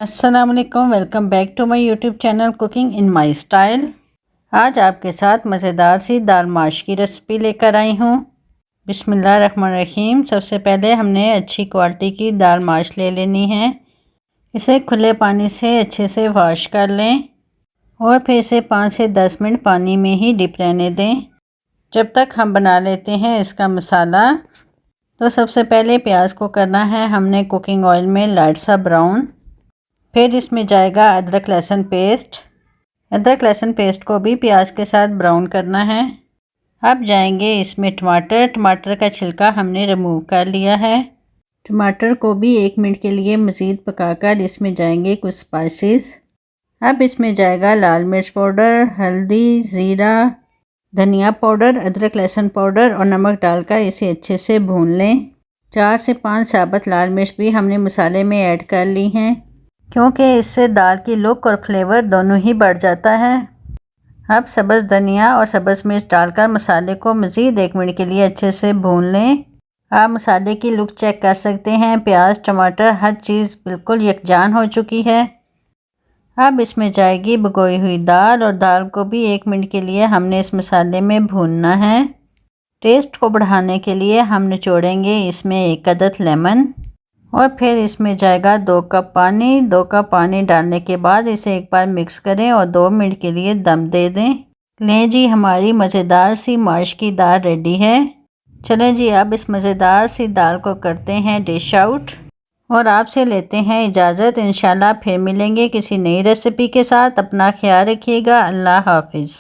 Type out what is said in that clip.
अस्सलामुअलैकुम, welcome back to my YouTube channel cooking in my style. आज आपके साथ मज़ेदार सी दाल माश की रेसिपी लेकर आई हूँ। बिस्मिल्लाहिर्रहमानिर्रहीम। सबसे पहले हमने अच्छी क्वालिटी की दाल माश ले लेनी है। इसे खुले पानी से अच्छे से वॉश कर लें और फिर इसे 5 से 10 मिनट पानी में ही डिप रहने दें जब तक हम बना लेते हैं इसका मसाला। तो सबसे पहले प्याज को करना है हमने कुकिंग ऑयल में लाइट सा ब्राउन। फिर इसमें जाएगा अदरक लहसुन पेस्ट। अदरक लहसुन पेस्ट को भी प्याज के साथ ब्राउन करना है। अब जाएंगे इसमें टमाटर का छिलका हमने रिमूव कर लिया है। टमाटर को भी 1 मिनट के लिए मज़ीद पकाकर इसमें जाएंगे कुछ स्पाइसेस। अब इसमें जाएगा लाल मिर्च पाउडर, हल्दी, ज़ीरा, धनिया पाउडर, अदरक लहसुन पाउडर और नमक डालकर इसे अच्छे से भून लें। 4 से 5 साबुत लाल मिर्च भी हमने मसाले में ऐड कर ली हैं क्योंकि इससे दाल की लुक और फ्लेवर दोनों ही बढ़ जाता है। अब सब्ज़ धनिया और सब्ज़ मिर्च डालकर मसाले को मज़ीद 1 मिनट के लिए अच्छे से भून लें। आप मसाले की लुक चेक कर सकते हैं, प्याज, टमाटर हर चीज़ बिल्कुल यकजान हो चुकी है। अब इसमें जाएगी भिगोई हुई दाल और दाल को भी 1 मिनट के लिए हमने इस मसाले में भूनना है। टेस्ट को बढ़ाने के लिए हम निचोड़ेंगे इसमें 1 अदद लेमन और फिर इसमें जाएगा 2 कप पानी। 2 कप पानी डालने के बाद इसे एक बार मिक्स करें और 2 मिनट के लिए दम दे दें। लें जी, हमारी मज़ेदार सी माश की दाल रेडी है। चलें जी, अब इस मज़ेदार सी दाल को करते हैं डिश आउट और आपसे लेते हैं इजाज़त। इंशाल्लाह फिर मिलेंगे किसी नई रेसिपी के साथ। अपना ख्याल रखिएगा। अल्लाह हाफिज़।